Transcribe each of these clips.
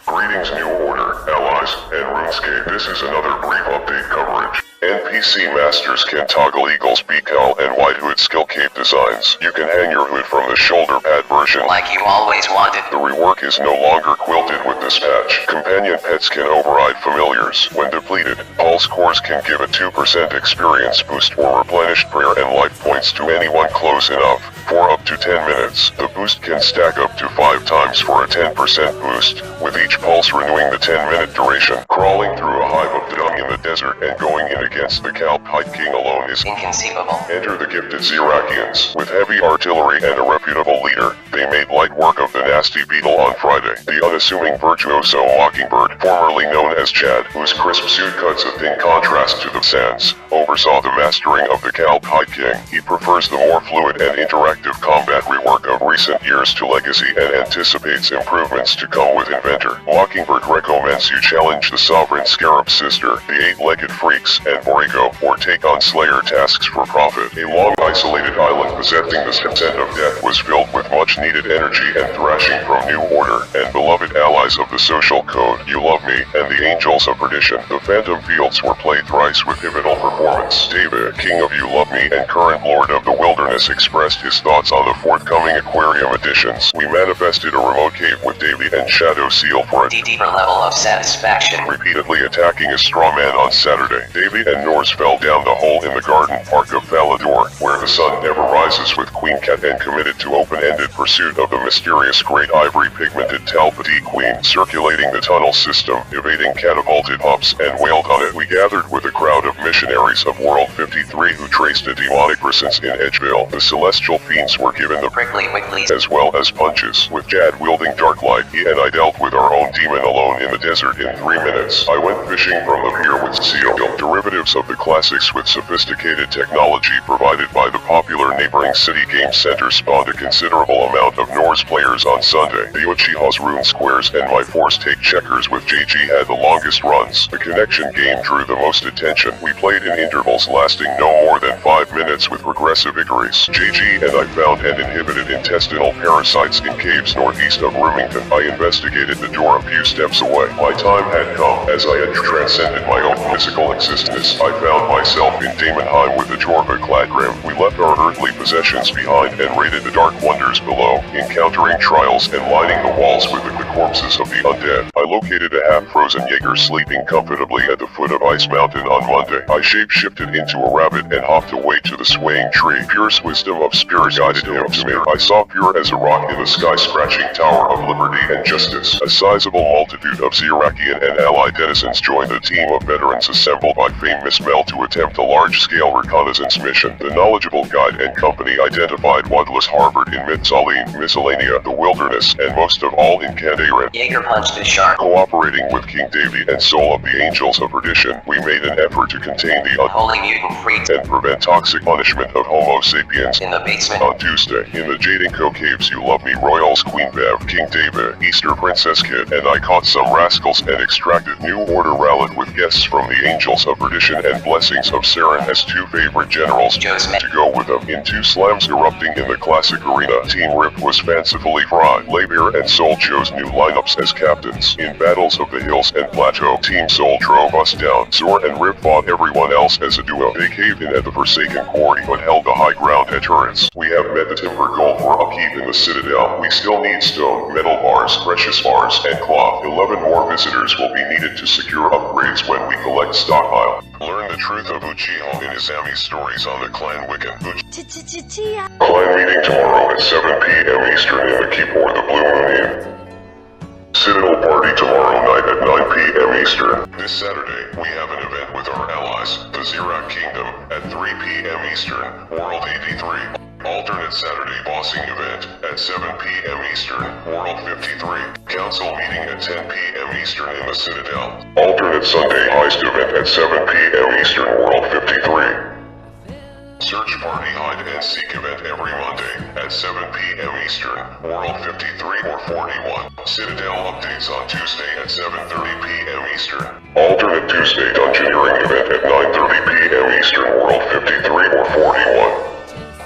Greetings New Order, Allies, and RuneScape. This is another brief update coverage. NPC masters can toggle Eagle's Beacowl and White Hood skill cape designs. You can hang your hood from the shoulder pad version like you always wanted. The rework is no longer quilted with this patch. Companion pets can override familiars. When depleted, pulse cores can give a 2% experience boost or replenish prayer and life points to anyone close enough. For up to 10 minutes, the boost can stack up to 5 times for a 10% boost, with each pulse renewing the 10-minute duration. Crawling through a hive of dung in the desert and going in against the Calpite King alone is inconceivable. Enter the gifted Zirakians. With heavy artillery and a reputable leader, they made light work of the nasty beetle on Friday. The unassuming virtuoso Mockingbird, formerly known as Chad, whose crisp suit cuts a thin contrast to the sands, oversaw the mastering of the Calpite King. He prefers the more fluid and interactive combat rework of recent years to Legacy and anticipates improvements to come with Inventor. Mockingbird recommends you challenge the Sovereign Scarab Sister, the Eight-Legged Freaks, and Borrego, or take on Slayer tasks for profit. A long isolated island possessing the scent of death was filled with much needed energy and thrashing from New Order and beloved allies of the Social Code, You Love Me, and the Angels of Perdition. The Phantom Fields were played thrice with pivotal performance. David, King of You Love Me and current Lord of the Wilderness, expressed his thoughts on the forthcoming Aquarium editions. We manifested a remote cave with Davy and Shadow Seal for a deeper level of satisfaction. Repeatedly attacking a straw man on Saturday, Davy and Nors fell down the hole in the garden park of Falador, where the sun never rises, with Queen Cat, and committed to open-ended pursuit of the mysterious great ivory pigmented Talpati Queen, circulating the tunnel system, evading catapulted pups, and wailed on it. We gathered with a crowd of missionaries of World 53 who traced a demonic presence in Edgeville. The celestial fiends were given the prickly wiggly as well as punches. With Jad wielding dark light, he and I dealt with our own demon alone in the desert in 3 minutes. I went fishing from the pier with seal, derivatives of the classics with sophisticated technology provided by the popular neighboring City Game Center spawned a considerable amount of Nors players on Sunday. The Uchiha's Rune Squares and my Force Take Checkers with JG had the longest runs. The connection game drew the most attention. We played in intervals lasting no more than 5 minutes with regressive victories. JG and I found and inhibited intestinal parasites in caves northeast of Roomington. I investigated the door a few steps away. My time had come. As I had transcended my own physical existence, I found myself in Damonheim with the Jorva Cladgrim. We left our earthly possessions behind and raided the dark wonders below, encountering trials and lining the walls with the corpses of the undead. I located a half-frozen Jaeger sleeping comfortably at the foot of Ice Mountain on Monday. I shape-shifted into a rabbit and hopped away to the swaying tree. Pure's wisdom of spirit guided him to me. I saw Pure as a rock in the sky-scratching tower of liberty and justice. A sizable multitude of Zirakian and allied denizens joined the team of veterans assembled by famous Mel to attempt a large-scale reconnaissance mission. The knowledgeable guide and company identified Godless harbored in Mid-Saline, Miscellanea, the Wilderness, and most of all in Candarin. Jaeger punched the shark. Cooperating with King Davy and Soul of the Angels of Perdition, we made an effort to contain the unholy mutant freaks and prevent toxic punishment of Homo sapiens in the basement. On Tuesday, in the Jadinko Caves, You Love Me, Royals, Queen Bev, King David, Easter Princess Kid, and I caught some rascals and extracted New Order rallied with guests from the Angels of Perdition and blessings of Saren as 2 favorite generals Jooves to go with them. In 2 slams erupting in the classic arena, Team Rip was fancifully fried. Laybear and Soul chose new lineups as captains. In battles of the hills and plateau, Team Soul drove us down. Zor and Rip fought everyone else as a duo. They caved in at the Forsaken Quarry but held the high ground at turrets. We have met the timber goal for upkeep in the Citadel. We still need stone, metal bars, precious bars, and cloth. 11 more visitors will be needed to secure upgrades when we collect stockpile. Learn the truth of Uchiha in Izami's stories on the Clan Wiccan. Clan meeting tomorrow at 7 p.m. Eastern in the Keepor, the Blue Moon Inn. Citadel party tomorrow night at 9 p.m. Eastern. This Saturday, we have an event with our allies, the Zirak Kingdom, at 3 p.m. Eastern, World 83. Alternate Saturday bossing event at 7 p.m. Eastern, World 53. Council meeting at 10 p.m. Eastern in the Citadel. Alternate Sunday heist event at 7 p.m. Eastern, World 53. Search Party Hide and Seek event every Monday at 7 p.m. Eastern, World 53 or 41. Citadel updates on Tuesday at 7:30 p.m. Eastern. Alternate Tuesday Dungeoneering event at 9:30 p.m. Eastern, World 53 or 41.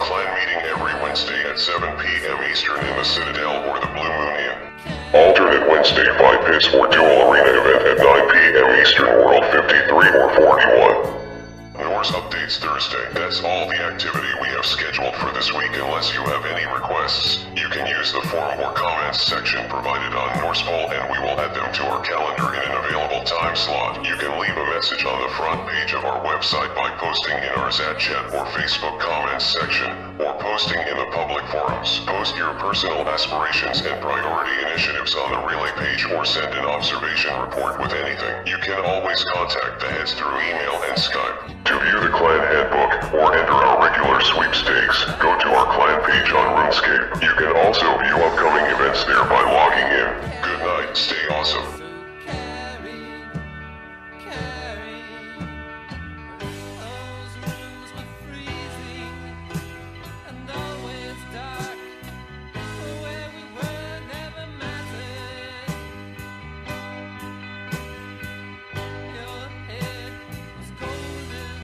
Clan meeting every Wednesday at 7 p.m. Eastern in the Citadel or the Blue Moon Inn. Alternate Wednesday Wednesday 5 pits for dual arena event at 9 p.m. Eastern World 53 or 41. Nors updates Thursday. That's all the activity we have scheduled for this week unless you have any requests. You can use the forum or comments section provided on Norsefall and we will add them to our calendar in an available time slot. You can leave a message on the front page of our website by posting in our chat or Facebook comments section, or posting in the public forums. Post your personal aspirations and priority initiatives on the relay page or send an observation report with anything. You can always contact the heads through email and Skype. To view the clan handbook or enter our regular sweepstakes, go to our clan page on RuneScape. You can also view upcoming events there by logging in. Good night, stay awesome.